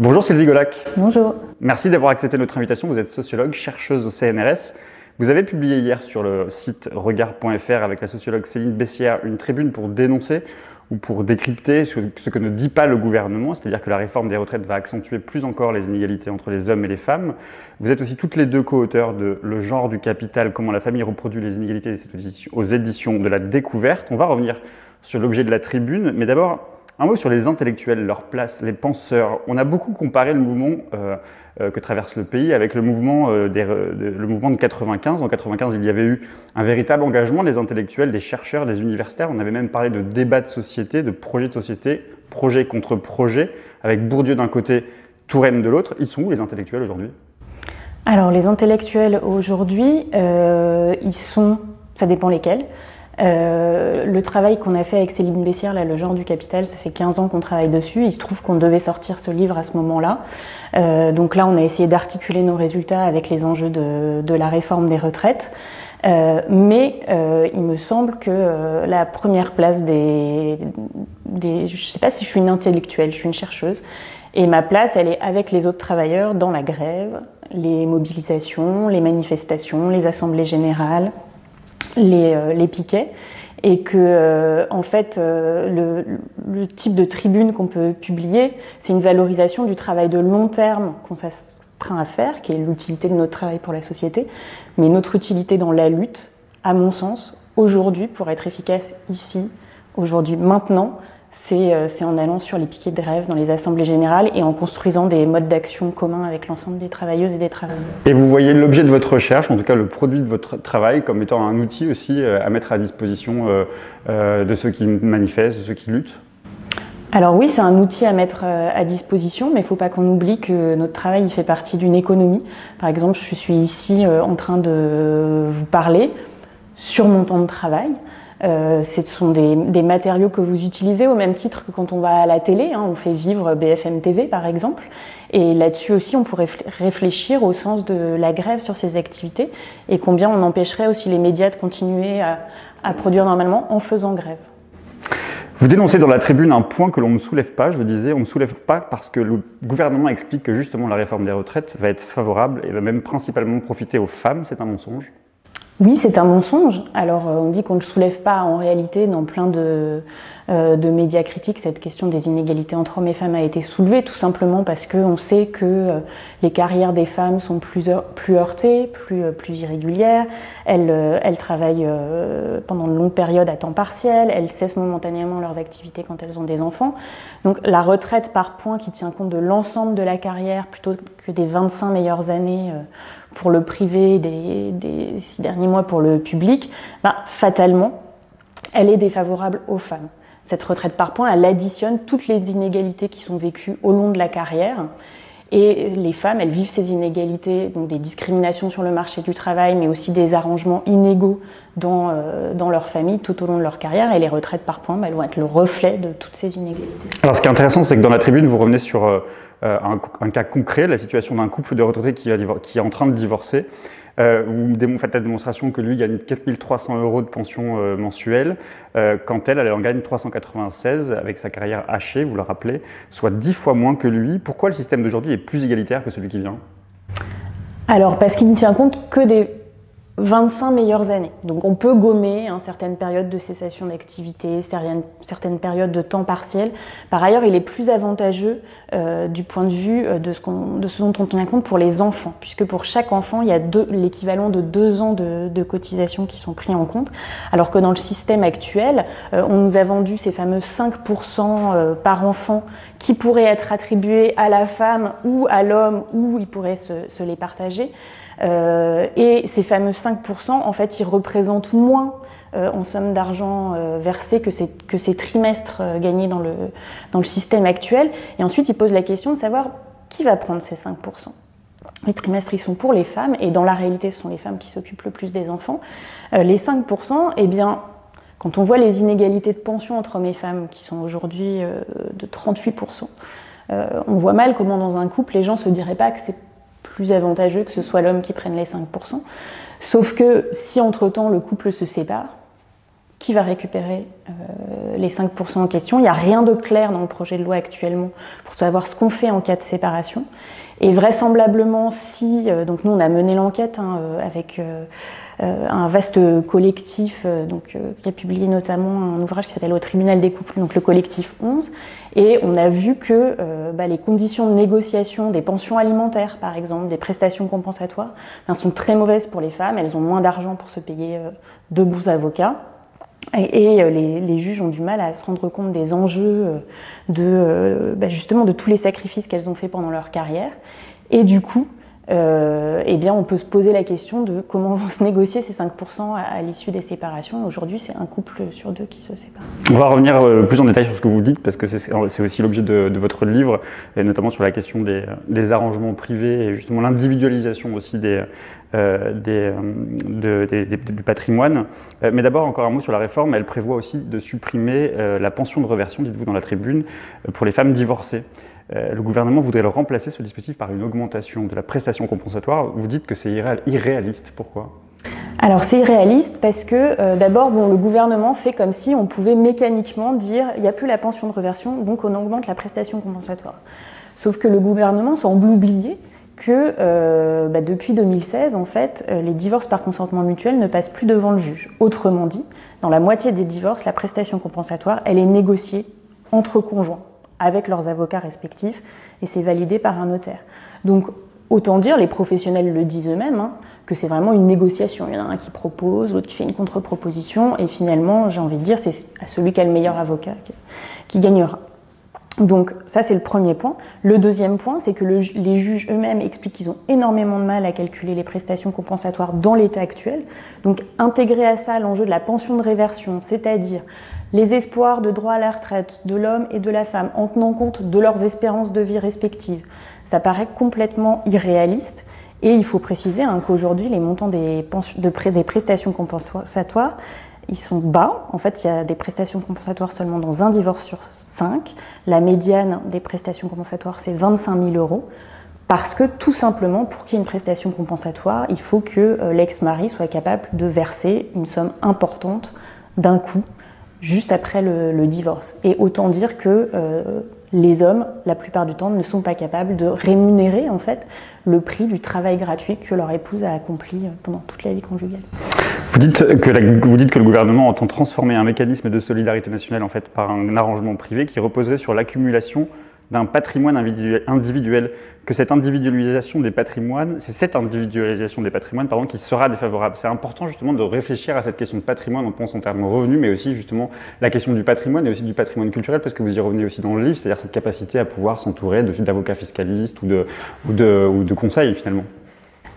Bonjour Sylvie Golac. Bonjour. Merci d'avoir accepté notre invitation. Vous êtes sociologue, chercheuse au CNRS. Vous avez publié hier sur le site regard.fr avec la sociologue Céline Bessière une tribune pour dénoncer ou pour décrypter ce que ne dit pas le gouvernement, c'est-à-dire que la réforme des retraites va accentuer plus encore les inégalités entre les hommes et les femmes. Vous êtes aussi toutes les deux co-auteurs de Le genre du capital, comment la famille reproduit les inégalités aux éditions de la Découverte. On va revenir sur l'objet de la tribune, mais d'abord un mot sur les intellectuels, leur place, les penseurs. On a beaucoup comparé le mouvement que traverse le pays avec le mouvement, le mouvement de 95. En 95, il y avait eu un véritable engagement des intellectuels, des chercheurs, des universitaires. On avait même parlé de débat de société, de projet de société, projet contre projet, avec Bourdieu d'un côté, Touraine de l'autre. Ils sont où les intellectuels aujourd'hui ? Alors les intellectuels aujourd'hui, ils sont, ça dépend lesquels. Le travail qu'on a fait avec Céline Bessière, là, Le genre du capital, ça fait 15 ans qu'on travaille dessus. Il se trouve qu'on devait sortir ce livre à ce moment-là. Donc là, on a essayé d'articuler nos résultats avec les enjeux de la réforme des retraites. Mais il me semble que la première place je sais pas si je suis une intellectuelle, je suis une chercheuse. Et ma place, elle est avec les autres travailleurs dans la grève, les mobilisations, les manifestations, les assemblées générales, les piquets, et que en fait le type de tribune qu'on peut publier, c'est une valorisation du travail de long terme qu'on s'astreint à faire, qui est l'utilité de notre travail pour la société, mais notre utilité dans la lutte, à mon sens, aujourd'hui, pour être efficace ici, aujourd'hui, maintenant, c'est en allant sur les piquets de grève, dans les assemblées générales et en construisant des modes d'action communs avec l'ensemble des travailleuses et des travailleurs. Et vous voyez l'objet de votre recherche, en tout cas le produit de votre travail, comme étant un outil aussi à mettre à disposition de ceux qui manifestent, de ceux qui luttent ? Alors oui, c'est un outil à mettre à disposition, mais il ne faut pas qu'on oublie que notre travail il fait partie d'une économie. Par exemple, je suis ici en train de vous parler sur mon temps de travail. Ce sont des matériaux que vous utilisez au même titre que quand on va à la télé, on fait vivre BFM TV par exemple. Et là-dessus aussi, on pourrait réfléchir au sens de la grève sur ces activités et combien on empêcherait aussi les médias de continuer à produire normalement en faisant grève. Vous dénoncez dans la tribune un point que l'on ne soulève pas, je vous disais, on ne soulève pas parce que le gouvernement explique que justement la réforme des retraites va être favorable et va même principalement profiter aux femmes, c'est un mensonge ? Oui, c'est un mensonge. Alors, on dit qu'on ne le soulève pas. En réalité, dans plein de médias critiques, cette question des inégalités entre hommes et femmes a été soulevée, tout simplement parce qu'on sait que les carrières des femmes sont plus heurtées, plus irrégulières. Elles travaillent pendant de longues périodes à temps partiel. Elles cessent momentanément leurs activités quand elles ont des enfants. Donc, la retraite par points qui tient compte de l'ensemble de la carrière plutôt que des 25 meilleures années pour le privé, des 6 derniers mois pour le public, fatalement, elle est défavorable aux femmes. Cette retraite par points, elle additionne toutes les inégalités qui sont vécues au long de la carrière. Et les femmes, elles vivent ces inégalités, donc des discriminations sur le marché du travail, mais aussi des arrangements inégaux dans leur famille tout au long de leur carrière. Et les retraites par points, elles vont être le reflet de toutes ces inégalités. Alors ce qui est intéressant, c'est que dans la tribune, vous revenez sur un cas concret, la situation d'un couple de retraités qui est en train de divorcer. Vous faites la démonstration que lui gagne 4 300 € de pension mensuelle, quand elle en gagne 396 avec sa carrière hachée, vous le rappelez, soit 10 fois moins que lui. Pourquoi le système d'aujourd'hui est plus égalitaire que celui qui vient ? Alors, parce qu'il ne tient compte que des 25 meilleures années. Donc on peut gommer certaines périodes de cessation d'activité, certaines périodes de temps partiel. Par ailleurs, il est plus avantageux du point de vue de ce dont on tient compte pour les enfants, puisque pour chaque enfant, il y a l'équivalent de 2 ans de cotisation qui sont pris en compte, alors que dans le système actuel, on nous a vendu ces fameux 5% par enfant qui pourraient être attribués à la femme ou à l'homme, ou ils pourraient se les partager. Et ces fameux 5%, en fait, ils représentent moins en somme d'argent versée que ces trimestres gagnés dans le système actuel. Et ensuite, ils posent la question de savoir qui va prendre ces 5%. Les trimestres, ils sont pour les femmes, et dans la réalité, ce sont les femmes qui s'occupent le plus des enfants. Les 5%, eh bien, quand on voit les inégalités de pension entre hommes et femmes, qui sont aujourd'hui de 38%, on voit mal comment dans un couple, les gens se diraient pas que c'est plus avantageux que ce soit l'homme qui prenne les 5%. Sauf que si entre-temps le couple se sépare, qui va récupérer les 5% en question. Il n'y a rien de clair dans le projet de loi actuellement pour savoir ce qu'on fait en cas de séparation. Et vraisemblablement, si, donc nous on a mené l'enquête avec un vaste collectif qui a publié notamment un ouvrage qui s'appelle Au tribunal des couples, donc le collectif 11, et on a vu que les conditions de négociation des pensions alimentaires, par exemple, des prestations compensatoires, sont très mauvaises pour les femmes. Elles ont moins d'argent pour se payer de bons avocats. Et les juges ont du mal à se rendre compte des enjeux justement de tous les sacrifices qu'elles ont fait pendant leur carrière. Et du coup, on peut se poser la question de comment vont se négocier ces 5% à l'issue des séparations. Aujourd'hui, c'est un couple sur deux qui se sépare. On va revenir plus en détail sur ce que vous dites, parce que c'est aussi l'objet de votre livre, et notamment sur la question des arrangements privés et justement l'individualisation aussi du patrimoine. Mais d'abord, encore un mot sur la réforme. Elle prévoit aussi de supprimer la pension de réversion, dites-vous dans la tribune, pour les femmes divorcées. Le gouvernement voudrait le remplacer, ce dispositif, par une augmentation de la prestation compensatoire. Vous dites que c'est irréaliste. Pourquoi ? Alors c'est irréaliste parce que d'abord, le gouvernement fait comme si on pouvait mécaniquement dire il n'y a plus la pension de réversion, donc on augmente la prestation compensatoire. Sauf que le gouvernement semble oublier que depuis 2016, en fait, les divorces par consentement mutuel ne passent plus devant le juge. Autrement dit, dans la moitié des divorces, la prestation compensatoire, elle est négociée entre conjoints, avec leurs avocats respectifs, et c'est validé par un notaire. Donc, autant dire, les professionnels le disent eux-mêmes, que c'est vraiment une négociation. Il y en a un qui propose, l'autre qui fait une contre-proposition, et finalement, j'ai envie de dire, c'est à celui qui a le meilleur avocat qui gagnera. Donc ça, c'est le premier point. Le deuxième point, c'est que les juges eux-mêmes expliquent qu'ils ont énormément de mal à calculer les prestations compensatoires dans l'état actuel. Donc intégrer à ça l'enjeu de la pension de réversion, c'est-à-dire les espoirs de droit à la retraite de l'homme et de la femme en tenant compte de leurs espérances de vie respectives, ça paraît complètement irréaliste. Et il faut préciser qu'aujourd'hui, les montants des prestations compensatoires, ils sont bas. En fait, il y a des prestations compensatoires seulement dans un divorce sur 5. La médiane des prestations compensatoires, c'est 25 000 €. Parce que, tout simplement, pour qu'il y ait une prestation compensatoire, il faut que l'ex-mari soit capable de verser une somme importante d'un coup, juste après le divorce. Et autant dire que les hommes, la plupart du temps, ne sont pas capables de rémunérer, en fait, le prix du travail gratuit que leur épouse a accompli pendant toute la vie conjugale. Vous dites que le gouvernement entend transformer un mécanisme de solidarité nationale en fait, par un arrangement privé qui reposerait sur l'accumulation d'un patrimoine individuel, que cette individualisation des patrimoines, c'est cette individualisation des patrimoines qui sera défavorable. C'est important justement de réfléchir à cette question de patrimoine, on pense en termes revenus, mais aussi justement la question du patrimoine et aussi du patrimoine culturel, parce que vous y revenez aussi dans le livre, c'est-à-dire cette capacité à pouvoir s'entourer d'avocats fiscalistes ou de conseils finalement.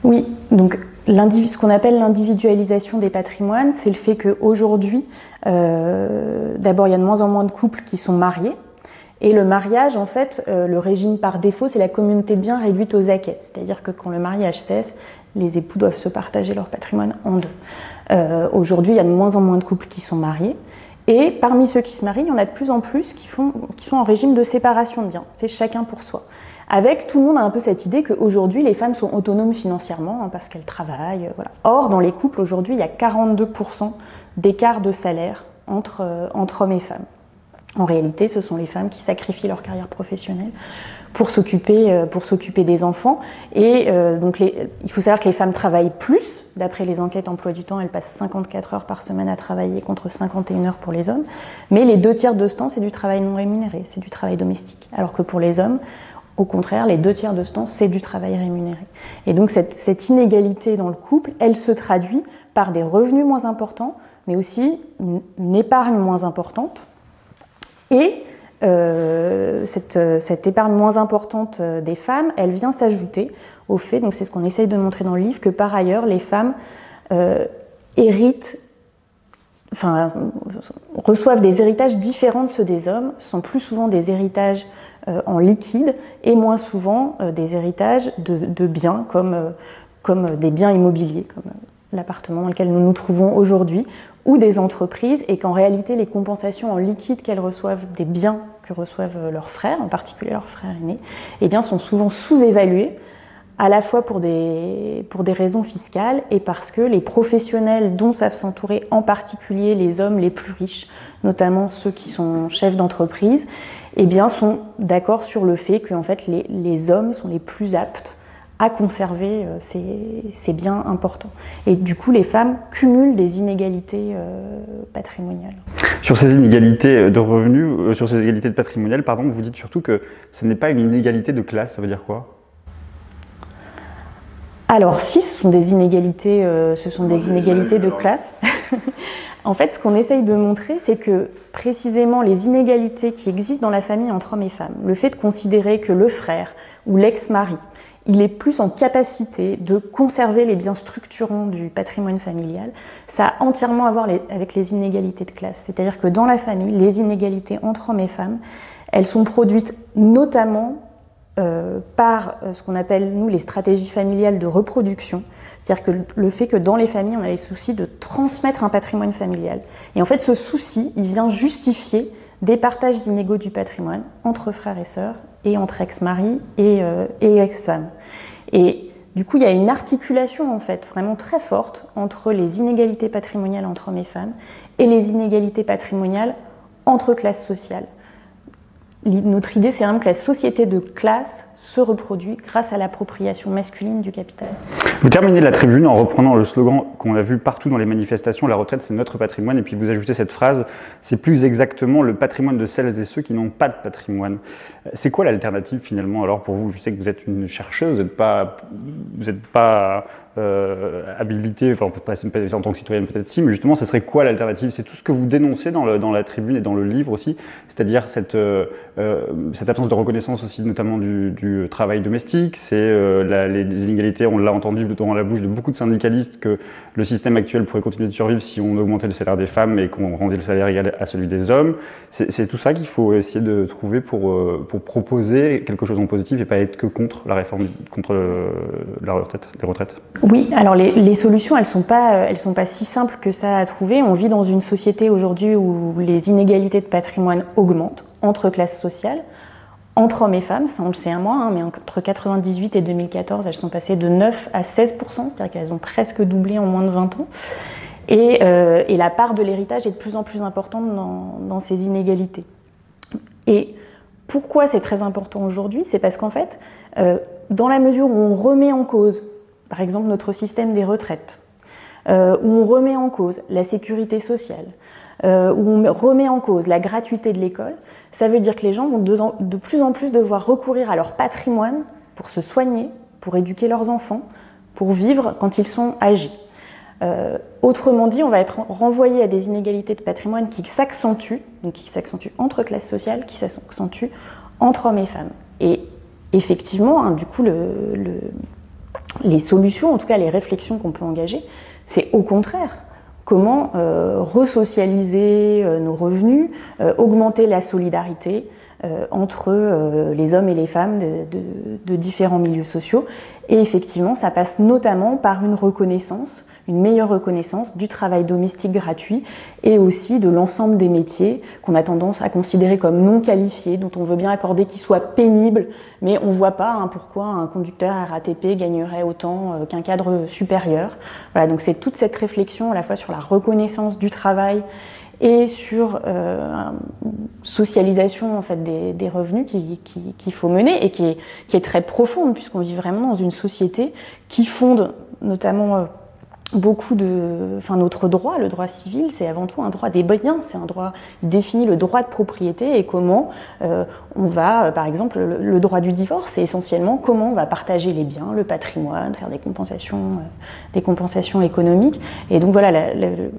Oui, donc ce qu'on appelle l'individualisation des patrimoines, c'est le fait qu'aujourd'hui, d'abord il y a de moins en moins de couples qui sont mariés, et le mariage, en fait, le régime par défaut, c'est la communauté de biens réduite aux acquêts, c'est-à-dire que quand le mariage cesse, les époux doivent se partager leur patrimoine en deux. Aujourd'hui, il y a de moins en moins de couples qui sont mariés, et parmi ceux qui se marient, il y en a de plus en plus qui sont en régime de séparation de biens, c'est chacun pour soi. Avec, tout le monde a un peu cette idée qu'aujourd'hui, les femmes sont autonomes financièrement parce qu'elles travaillent. Voilà. Or, dans les couples, aujourd'hui, il y a 42% d'écart de salaire entre hommes et femmes. En réalité, ce sont les femmes qui sacrifient leur carrière professionnelle pour s'occuper des enfants. Et donc, il faut savoir que les femmes travaillent plus. D'après les enquêtes emploi du temps, elles passent 54 heures par semaine à travailler contre 51 heures pour les hommes. Mais les 2/3 de ce temps, c'est du travail non rémunéré, c'est du travail domestique. Alors que pour les hommes, au contraire, les 2/3 de ce temps, c'est du travail rémunéré. Et donc cette inégalité dans le couple, elle se traduit par des revenus moins importants, mais aussi une épargne moins importante. Et cette épargne moins importante des femmes, elle vient s'ajouter au fait, donc c'est ce qu'on essaye de montrer dans le livre, que par ailleurs, les femmes reçoivent des héritages différents de ceux des hommes, ce sont plus souvent des héritages en liquide et moins souvent des héritages de biens comme des biens immobiliers, comme l'appartement dans lequel nous nous trouvons aujourd'hui, ou des entreprises, et qu'en réalité les compensations en liquide qu'elles reçoivent des biens que reçoivent leurs frères, en particulier leurs frères aînés, eh bien, sont souvent sous-évaluées à la fois pour des raisons fiscales et parce que les professionnels dont savent s'entourer, en particulier les hommes les plus riches, notamment ceux qui sont chefs d'entreprise, eh bien, sont d'accord sur le fait que en fait, les hommes sont les plus aptes à conserver ces biens importants. Et du coup, les femmes cumulent des inégalités patrimoniales. Sur ces inégalités de revenus, sur ces inégalités de patrimonial, pardon, vous dites surtout que ce n'est pas une inégalité de classe, ça veut dire quoi? Alors si, ce sont des inégalités de classe. En fait, ce qu'on essaye de montrer, c'est que précisément les inégalités qui existent dans la famille entre hommes et femmes, le fait de considérer que le frère ou l'ex-mari, il est plus en capacité de conserver les biens structurants du patrimoine familial, ça a entièrement à voir avec les inégalités de classe. C'est-à-dire que dans la famille, les inégalités entre hommes et femmes, elles sont produites notamment par ce qu'on appelle, nous, les stratégies familiales de reproduction. C'est-à-dire que le fait que dans les familles, on a les soucis de transmettre un patrimoine familial. Et en fait, ce souci, il vient justifier des partages inégaux du patrimoine entre frères et sœurs et entre ex-maris et ex-femmes. Et du coup, il y a une articulation en fait vraiment très forte entre les inégalités patrimoniales entre hommes et femmes et les inégalités patrimoniales entre classes sociales. Notre idée, c'est vraiment que la société de classe se reproduit grâce à l'appropriation masculine du capital. Vous terminez la tribune en reprenant le slogan qu'on a vu partout dans les manifestations, la retraite c'est notre patrimoine, et puis vous ajoutez cette phrase, c'est plus exactement le patrimoine de celles et ceux qui n'ont pas de patrimoine. C'est quoi l'alternative finalement alors pour vous? Je sais que vous êtes une chercheuse, vous n'êtes pas habilitée, enfin pas en tant que citoyenne peut-être si, mais justement ce serait quoi l'alternative? C'est tout ce que vous dénoncez dans la tribune et dans le livre aussi, c'est-à-dire cette absence de reconnaissance aussi notamment du travail domestique, c'est les inégalités, on l'a entendu dans la bouche de beaucoup de syndicalistes que le système actuel pourrait continuer de survivre si on augmentait le salaire des femmes et qu'on rendait le salaire égal à celui des hommes. C'est tout ça qu'il faut essayer de trouver pour proposer quelque chose en positif et pas être que contre la réforme, contre les retraites. Oui, alors les solutions, elles sont pas si simples que ça à trouver. On vit dans une société aujourd'hui où les inégalités de patrimoine augmentent entre classes sociales, entre hommes et femmes, ça on le sait un mois, mais entre 1998 et 2014, elles sont passées de 9 à 16%, c'est-à-dire qu'elles ont presque doublé en moins de 20 ans. Et la part de l'héritage est de plus en plus importante dans ces inégalités. Et pourquoi c'est très important aujourd'hui? C'est parce qu'en fait, dans la mesure où on remet en cause, par exemple, notre système des retraites, où on remet en cause la sécurité sociale, où on remet en cause la gratuité de l'école, ça veut dire que les gens vont de plus en plus devoir recourir à leur patrimoine pour se soigner, pour éduquer leurs enfants, pour vivre quand ils sont âgés. Autrement dit, on va être renvoyé à des inégalités de patrimoine qui s'accentuent, donc qui s'accentuent entre classes sociales, qui s'accentuent entre hommes et femmes. Et effectivement, du coup, les solutions, en tout cas les réflexions qu'on peut engager, c'est au contraire comment resocialiser nos revenus, augmenter la solidarité entre les hommes et les femmes de différents milieux sociaux. Et effectivement, ça passe notamment par une meilleure reconnaissance du travail domestique gratuit et aussi de l'ensemble des métiers qu'on a tendance à considérer comme non qualifiés, dont on veut bien accorder qu'ils soient pénibles, mais on ne voit pas pourquoi un conducteur RATP gagnerait autant qu'un cadre supérieur. Voilà, donc c'est toute cette réflexion à la fois sur la reconnaissance du travail et sur socialisation en fait des revenus qu'il faut mener et qui est très profonde puisqu'on vit vraiment dans une société qui fonde notamment notre droit, le droit civil, c'est avant tout un droit des biens, c'est un droit, il définit le droit de propriété et comment on va, par exemple, le droit du divorce, c'est essentiellement comment on va partager les biens, le patrimoine, faire des compensations économiques. Et donc voilà,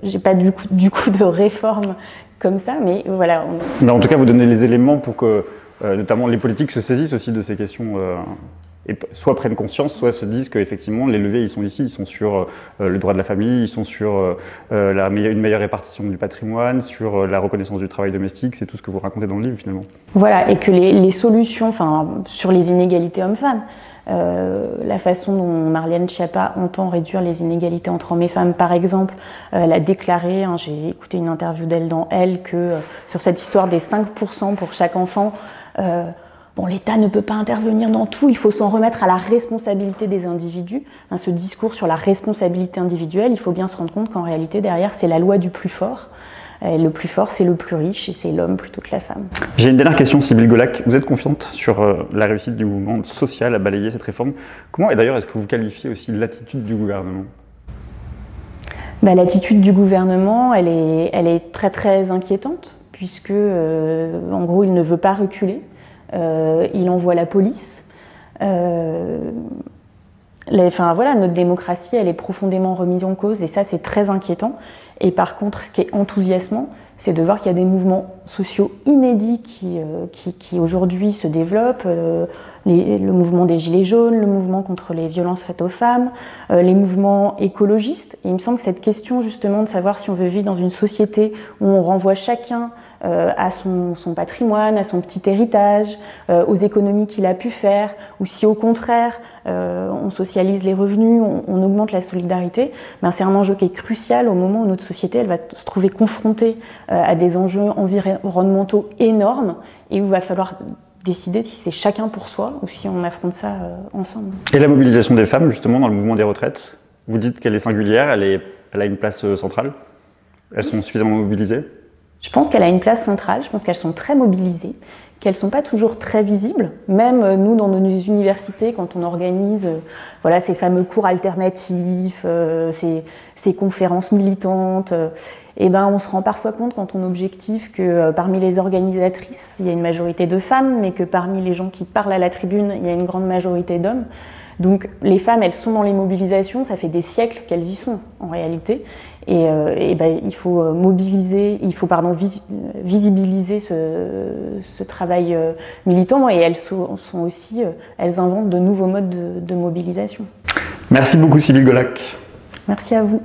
j'ai pas du coup de réforme comme ça, mais voilà. Mais en tout cas, vous donnez les éléments pour que, notamment, les politiques se saisissent aussi de ces questions. Et soit prennent conscience, soit se disent qu'effectivement les leviers ils sont ici, ils sont sur le droit de la famille, ils sont sur une meilleure répartition du patrimoine, sur la reconnaissance du travail domestique, c'est tout ce que vous racontez dans le livre finalement. Voilà, et que les solutions sur les inégalités hommes-femmes, la façon dont Marlène Schiappa entend réduire les inégalités entre hommes et femmes, par exemple, elle a déclaré, j'ai écouté une interview d'elle dans Elle, que sur cette histoire des 5% pour chaque enfant, Bon, l'État ne peut pas intervenir dans tout, il faut s'en remettre à la responsabilité des individus. Ce discours sur la responsabilité individuelle, il faut bien se rendre compte qu'en réalité, derrière, c'est la loi du plus fort. Et le plus fort, c'est le plus riche, et c'est l'homme plutôt que la femme. J'ai une dernière question, Sybille Golac. Vous êtes confiante sur la réussite du mouvement social à balayer cette réforme. Comment, et d'ailleurs, est-ce que vous qualifiez aussi l'attitude du gouvernement ? L'attitude du gouvernement, elle est très très inquiétante, puisque en gros, il ne veut pas reculer. Il envoie la police. Notre démocratie, elle est profondément remise en cause, et ça, c'est très inquiétant. Et par contre, ce qui est enthousiasmant, c'est de voir qu'il y a des mouvements sociaux inédits qui aujourd'hui se développent. Le mouvement des Gilets jaunes, le mouvement contre les violences faites aux femmes, les mouvements écologistes. Et il me semble que cette question, justement, de savoir si on veut vivre dans une société où on renvoie chacun à son patrimoine, à son petit héritage, aux économies qu'il a pu faire, ou si au contraire, on socialise les revenus, on augmente la solidarité, c'est un enjeu qui est crucial au moment où notre société elle va se trouver confrontée à des enjeux environnementaux énormes, et où il va falloir décider si c'est chacun pour soi ou si on affronte ça ensemble. Et la mobilisation des femmes, justement, dans le mouvement des retraites, vous dites qu'elle est singulière, elle a une place centrale. Elles sont suffisamment mobilisées ? Je pense qu'elle a une place centrale, je pense qu'elles sont très mobilisées, qu'elles ne sont pas toujours très visibles. Même nous, dans nos universités, quand on organise ces fameux cours alternatifs, ces conférences militantes, on se rend parfois compte quand on objective que parmi les organisatrices, il y a une majorité de femmes, mais que parmi les gens qui parlent à la tribune, il y a une grande majorité d'hommes. Donc les femmes, elles sont dans les mobilisations, ça fait des siècles qu'elles y sont en réalité. Il faut visibiliser ce travail militant, et elles elles inventent de nouveaux modes de mobilisation. Merci beaucoup Sybille Golac. Merci à vous.